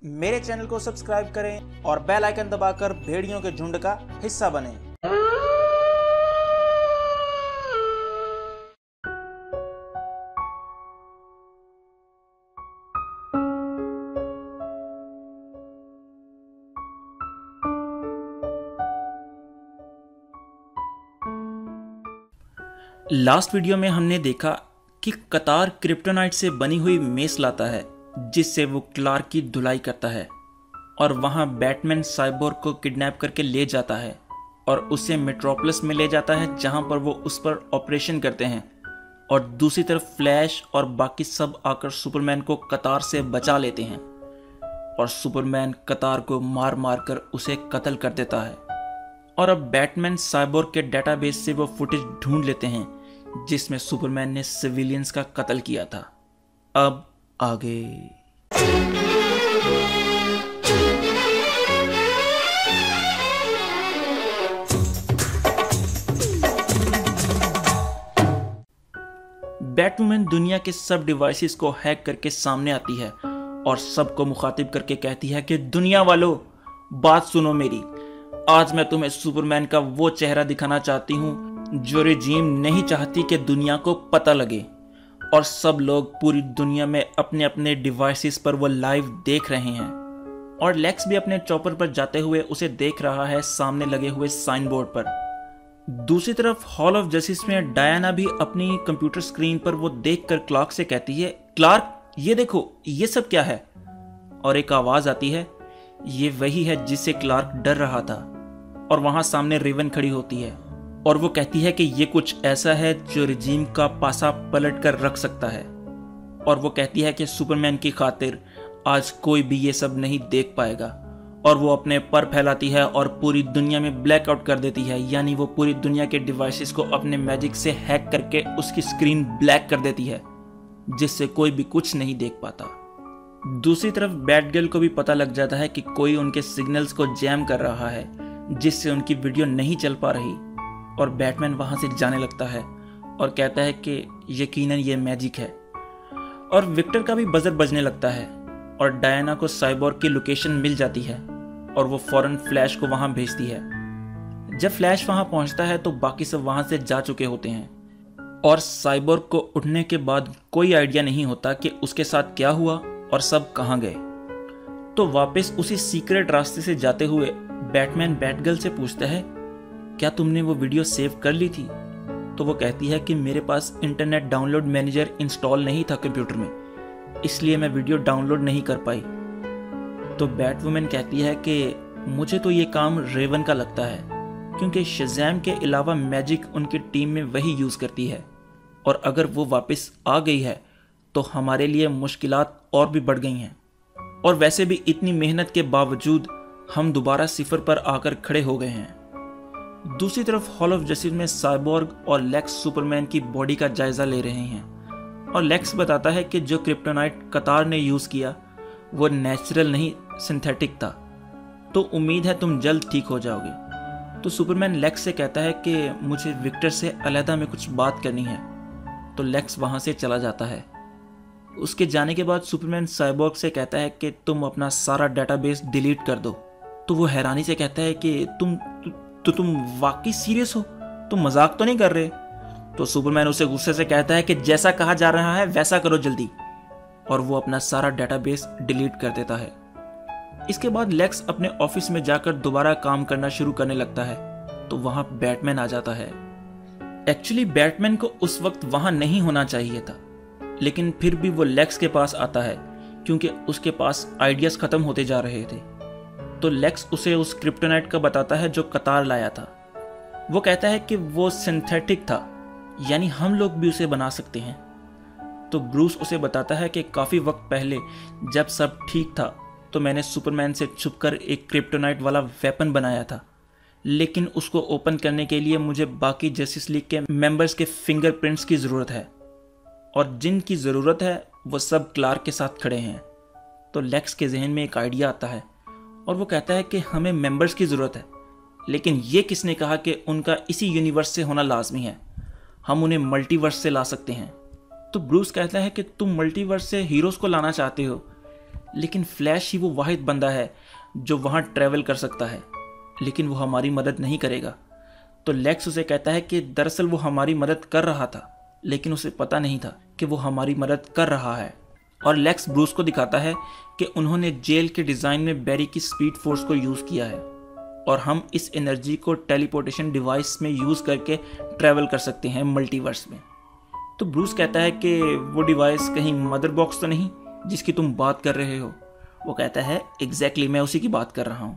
मेरे चैनल को सब्सक्राइब करें और बेल आइकन दबाकर भेड़ियों के झुंड का हिस्सा बनें। लास्ट वीडियो में हमने देखा कि कतार क्रिप्टोनाइट से बनी हुई मेस लाता है जिससे वो क्लार्क की धुलाई करता है और वहां बैटमैन साइबोर्ग को किडनैप करके ले जाता है और उसे मेट्रोपोलिस में ले जाता है जहां पर वो उस पर ऑपरेशन करते हैं। और दूसरी तरफ फ्लैश और बाकी सब आकर सुपरमैन को कतार से बचा लेते हैं और सुपरमैन कतार को मार मार कर उसे कत्ल कर देता है। और अब बैटमैन साइबोर्ग के डेटाबेस से वो फुटेज ढूंढ लेते हैं जिसमें सुपरमैन ने सिविलियंस का कत्ल किया था। अब आगे बैटवुमन दुनिया के सब डिवाइसेस को हैक करके सामने आती है और सबको मुखातिब करके कहती है कि दुनिया वालों, बात सुनो मेरी। आज मैं तुम्हें सुपरमैन का वो चेहरा दिखाना चाहती हूँ जो रिजीम नहीं चाहती कि दुनिया को पता लगे। और सब लोग पूरी दुनिया में अपने अपने डिवाइसेस पर वो लाइव देख रहे हैं। और लेक्स भी अपने चॉपर पर जाते हुए उसे देख रहा है सामने लगे हुए साइन बोर्ड पर। दूसरी तरफ हॉल ऑफ जस्टिस में डायना भी अपनी कंप्यूटर स्क्रीन पर वो देखकर क्लार्क से कहती है, क्लार्क ये देखो, ये सब क्या है। और एक आवाज आती है, ये वही है जिससे क्लार्क डर रहा था। और वहां सामने रेवन खड़ी होती है और वो कहती है कि ये कुछ ऐसा है जो रिजीम का पासा पलट कर रख सकता है। और वो कहती है कि सुपरमैन की खातिर आज कोई भी ये सब नहीं देख पाएगा। और वो अपने पर फैलाती है और पूरी दुनिया में ब्लैकआउट कर देती है, यानी वो पूरी दुनिया के डिवाइसेस को अपने मैजिक से हैक करके उसकी स्क्रीन ब्लैक कर देती है जिससे कोई भी कुछ नहीं देख पाता। दूसरी तरफ बैटगर्ल को भी पता लग जाता है कि कोई उनके सिग्नल्स को जैम कर रहा है जिससे उनकी वीडियो नहीं चल पा रही। और बैटमैन वहां से जाने लगता है और कहता है कि यकीनन ये मैजिक है। और विक्टर का भी बजर बजने लगता है और डायना को साइबोर्ग की लोकेशन मिल जाती है और वो फौरन फ्लैश को वहां भेजती है। जब फ्लैश वहां पहुंचता है तो बाकी सब वहां से जा चुके होते हैं और साइबोर्ग को उठने के बाद कोई आइडिया नहीं होता कि उसके साथ क्या हुआ और सब कहां गए। तो वापस उसी सीक्रेट रास्ते से जाते हुए बैटमैन बैटगर्ल से पूछता है, क्या तुमने वो वीडियो सेव कर ली थी? तो वो कहती है कि मेरे पास इंटरनेट डाउनलोड मैनेजर इंस्टॉल नहीं था कंप्यूटर में, इसलिए मैं वीडियो डाउनलोड नहीं कर पाई। तो बैटवुमन कहती है कि मुझे तो ये काम रेवन का लगता है क्योंकि शज़ैम के अलावा मैजिक उनकी टीम में वही यूज करती है और अगर वो वापस आ गई है तो हमारे लिए मुश्किलात और भी बढ़ गई हैं। और वैसे भी इतनी मेहनत के बावजूद हम दोबारा सिफर पर आकर खड़े हो गए हैं। दूसरी तरफ हॉल ऑफ जस्टिस में साइबोर्ग और लेक्स सुपरमैन की बॉडी का जायजा ले रहे हैं और लेक्स बताता है कि जो क्रिप्टोनाइट कतार ने यूज किया वो नेचुरल नहीं, सिंथेटिक था। तो उम्मीद है तुम जल्द ठीक हो जाओगे। तो सुपरमैन लेक्स से कहता है कि मुझे विक्टर से अलहदा में कुछ बात करनी है। तो लेक्स वहां से चला जाता है। उसके जाने के बाद सुपरमैन साइबोर्ग से कहता है कि तुम अपना सारा डेटाबेस डिलीट कर दो। तो वो हैरानी से कहता है कि तुम वाकई सीरियस हो? तुम मजाक तो नहीं कर रहे? तो सुपरमैन उसे गुस्से से कहता है कि जैसा कहा जा रहा है वैसा करो जल्दी। और वो अपना सारा डेटाबेस डिलीट कर देता है। इसके बाद लेक्स अपने ऑफिस में जाकर दोबारा काम करना शुरू करने लगता है तो वहां बैटमैन आ जाता है। एक्चुअली बैटमैन को उस वक्त वहां नहीं होना चाहिए था, लेकिन फिर भी वो लेक्स के पास आता है क्योंकि उसके पास आइडियाज खत्म होते जा रहे थे। तो लेक्स उसे उस क्रिप्टोनाइट का बताता है जो कतार लाया था। वो कहता है कि वो सिंथेटिक था, यानी हम लोग भी उसे बना सकते हैं। तो ब्रूस उसे बताता है कि काफी वक्त पहले जब सब ठीक था तो मैंने सुपरमैन से छुपकर एक क्रिप्टोनाइट वाला वेपन बनाया था, लेकिन उसको ओपन करने के लिए मुझे बाकी जस्टिस लीग के मेंबर्स के फिंगरप्रिंट्स की जरूरत है और जिनकी जरूरत है वो सब क्लार्क के साथ खड़े हैं। तो लेक्स के जहन में एक आइडिया आता है और वो कहता है कि हमें मेंबर्स की जरूरत है, लेकिन ये किसने कहा कि उनका इसी यूनिवर्स से होना लाजमी है? हम उन्हें मल्टीवर्स से ला सकते हैं। तो ब्रूस कहता है कि तुम मल्टीवर्स से हीरोज को लाना चाहते हो, लेकिन फ्लैश ही वो वाहिद बंदा है जो वहाँ ट्रैवल कर सकता है, लेकिन वो हमारी मदद नहीं करेगा। तो लेक्स उसे कहता है कि दरअसल वो हमारी मदद कर रहा था, लेकिन उसे पता नहीं था कि वो हमारी मदद कर रहा है। और लेक्स ब्रूस को दिखाता है कि उन्होंने जेल के डिज़ाइन में बैरी की स्पीड फोर्स को यूज़ किया है और हम इस एनर्जी को टेलीपोर्टेशन डिवाइस में यूज़ करके ट्रैवल कर सकते हैं मल्टीवर्स में। तो ब्रूस कहता है कि वो डिवाइस कहीं मदर बॉक्स तो नहीं जिसकी तुम बात कर रहे हो। वो कहता है एग्जैक्टली मैं उसी की बात कर रहा हूँ।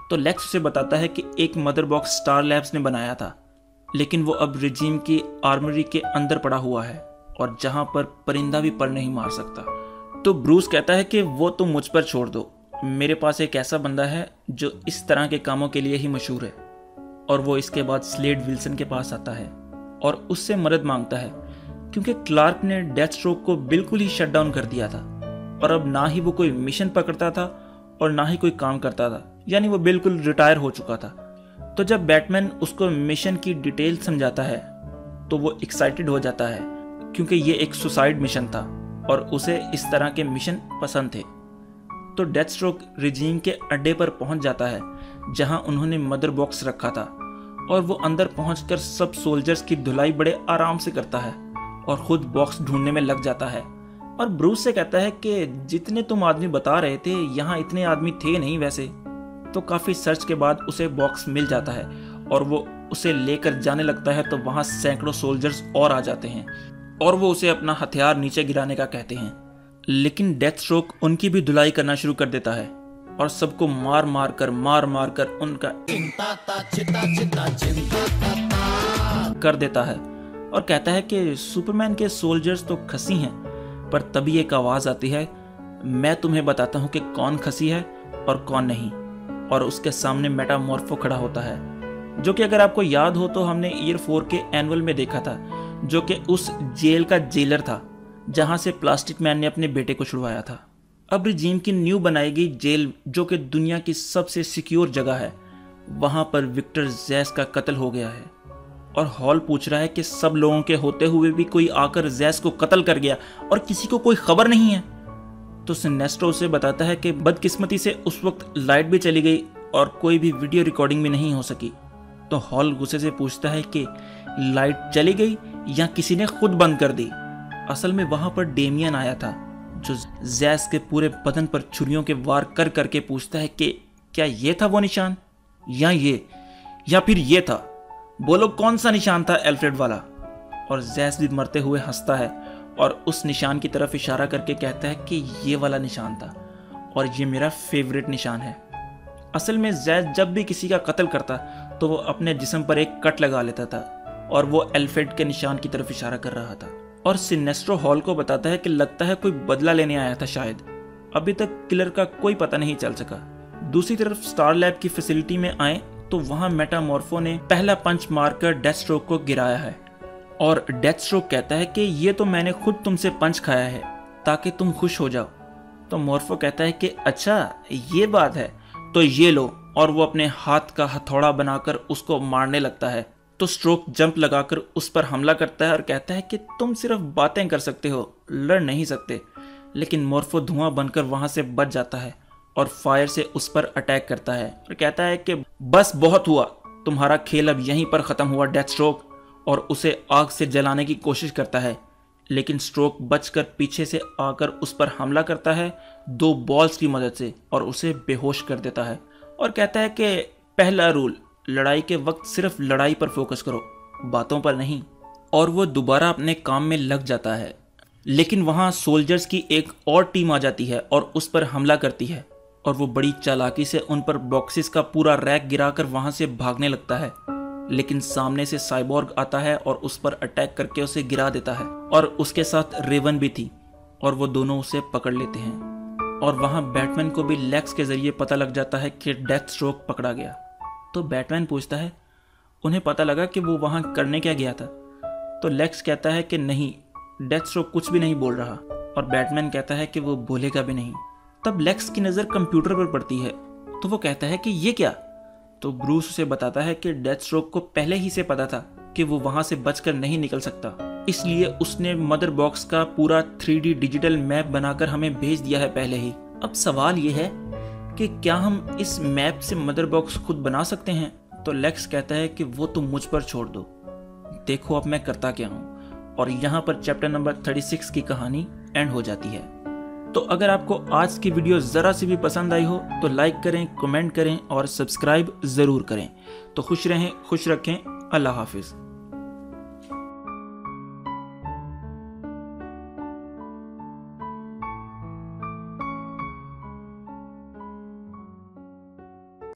तो लेक्स उसे बताता है कि एक मदर बॉक्स स्टार लैब्स ने बनाया था, लेकिन वो अब रिजीम की आर्मरी के अंदर पड़ा हुआ है और जहाँ पर परिंदा भी पर नहीं मार सकता। तो ब्रूस कहता है कि वो तुम मुझ पर छोड़ दो, मेरे पास एक ऐसा बंदा है जो इस तरह के कामों के लिए ही मशहूर है। और वो इसके बाद स्लेड विल्सन के पास आता है और उससे मदद मांगता है, क्योंकि क्लार्क ने डेथस्ट्रोक को बिल्कुल ही शट डाउन कर दिया था और अब ना ही वो कोई मिशन पकड़ता था और ना ही कोई काम करता था, यानी वो बिल्कुल रिटायर हो चुका था। तो जब बैटमैन उसको मिशन की डिटेल समझाता है तो वो एक्साइटेड हो जाता है, क्योंकि ये एक सुसाइड मिशन था और उसे इस तरह के मिशन पसंद थे। तो डेथस्ट्रोक रिजीम के अड्डे पर पहुंच जाता है जहां उन्होंने मदर बॉक्स रखा था और वो अंदर पहुंचकर सब सोल्जर्स की धुलाई बड़े आराम से करता है और खुद बॉक्स ढूंढने में लग जाता है। और ब्रूस से कहता है कि जितने तुम आदमी बता रहे थे यहाँ इतने आदमी थे नहीं वैसे। तो काफ़ी सर्च के बाद उसे बॉक्स मिल जाता है और वो उसे लेकर जाने लगता है तो वहाँ सैकड़ों सोल्जर्स और आ जाते हैं और वो उसे अपना हथियार नीचे गिराने का कहते हैं, लेकिन डेथस्ट्रोक उनकी भी धुलाई करना शुरू कर देता है और सबको मार मार कर उनका कर देता है और कहता है कि सुपरमैन के सोल्जर्स तो खसी हैं। पर तभी एक आवाज आती है, मैं तुम्हें बताता हूं कि कौन खसी है और कौन नहीं। और उसके सामने मेटामॉर्फो खड़ा होता है, जो कि अगर आपको याद हो तो हमने ईयर 4 के एनुअल में देखा था, जो कि उस जेल का जेलर था जहां से प्लास्टिक मैन ने अपने बेटे को छुड़वाया था। अब रिजीम की न्यू बनाई गई जेल, जो कि दुनिया की सबसे सिक्योर जगह है, वहां पर विक्टर जैस का कत्ल हो गया है। और हॉल पूछ रहा है कि सब लोगों के होते हुए भी कोई आकर जैस को कत्ल कर गया और किसी को कोई खबर नहीं है। तो सिनेस्ट्रो उसे बताता है कि बदकिस्मती से उस वक्त लाइट भी चली गई और कोई भी वीडियो रिकॉर्डिंग भी नहीं हो सकी। तो हॉल गुस्से से पूछता है कि लाइट चली गई या किसी ने खुद बंद कर दी। असल में वहां पर डेमियन आया था, जो जैस के पूरे बदन पर छुरियों के वार कर करके पूछता है कि क्या ये था वो निशान, या ये, या फिर ये था, बोलो कौन सा निशान था एल्फ्रेड वाला। और जैस भी मरते हुए हंसता है और उस निशान की तरफ इशारा करके कहता है कि ये वाला निशान था और ये मेरा फेवरेट निशान है। असल में जैस जब भी किसी का कत्ल करता तो वो अपने जिस्म पर एक कट लगा लेता था और वो एल्फ्रेड के निशान की तरफ इशारा कर रहा था। और सिनेस्ट्रो हॉल को बताता है कि लगता है कोई बदला लेने आया था शायद, अभी तक किलर का कोई पता नहीं चल सका। दूसरी तरफ स्टार लैब की फैसिलिटी में आए तो वहां मेटामॉर्फो ने पहला पंच मारकर डेथस्ट्रोक को गिराया है और डेथस्ट्रोक कहता है कि ये तो मैंने खुद तुमसे पंच खाया है ताकि तुम खुश हो जाओ। तो मॉर्फो कहता है कि अच्छा ये बात है, तो ये लो, और वो अपने हाथ का हथौड़ा बनाकर उसको मारने लगता है। तो स्ट्रोक जंप लगाकर उस पर हमला करता है और कहता है कि तुम सिर्फ बातें कर सकते हो, लड़ नहीं सकते। लेकिन मॉर्फो धुआं बनकर वहां से बच जाता है और फायर से उस पर अटैक करता है और कहता है कि बस बहुत हुआ, तुम्हारा खेल अब यहीं पर खत्म हुआ डेथस्ट्रोक, और उसे आग से जलाने की कोशिश करता है। लेकिन स्ट्रोक बचकर पीछे से आकर उस पर हमला करता है 2 बॉल्स की मदद से और उसे बेहोश कर देता है और कहता है कि पहला रूल, लड़ाई के वक्त सिर्फ लड़ाई पर फोकस करो, बातों पर नहीं। और वो दोबारा अपने काम में लग जाता है। लेकिन वहाँ सोल्जर्स की एक और टीम आ जाती है और उस पर हमला करती है और वो बड़ी चालाकी से उन पर बॉक्सेस का पूरा रैक गिराकर वहाँ से भागने लगता है। लेकिन सामने से साइबॉर्ग आता है और उस पर अटैक करके उसे गिरा देता है और उसके साथ रेवन भी थी और वो दोनों उसे पकड़ लेते हैं। और वहाँ बैटमैन को भी लेक्स के जरिए पता लग जाता है कि डेथस्ट्रोक पकड़ा गया। तो बैटमैन पूछता है उन्हें पता लगा कि वो वहाँ करने क्या गया था। तो लेक्स कहता है कि नहीं, डेथस्ट्रोक कुछ भी नहीं बोल रहा, और बैटमैन कहता है कि वो बोलेगा भी नहीं। तब लेक्स की नज़र कंप्यूटर पर पड़ती है तो वो कहता है कि ये क्या। तो ब्रूस उसे बताता है कि डेथस्ट्रोक को पहले ही से पता था कि वो वहां से बचकर नहीं निकल सकता, इसलिए उसने मदर बॉक्स का पूरा 3D डिजिटल मैप बनाकर हमें भेज दिया है पहले ही। अब सवाल ये है कि क्या हम इस मैप से मदर बॉक्स खुद बना सकते हैं? तो लेक्स कहता है कि वो तुम मुझ पर छोड़ दो, देखो अब मैं करता क्या हूँ। और यहाँ पर चैप्टर नंबर 36 की कहानी एंड हो जाती है। तो अगर आपको आज की वीडियो ज़रा सी भी पसंद आई हो तो लाइक करें, कमेंट करें और सब्सक्राइब ज़रूर करें। तो खुश रहें, खुश रखें। अल्लाह हाफिज़।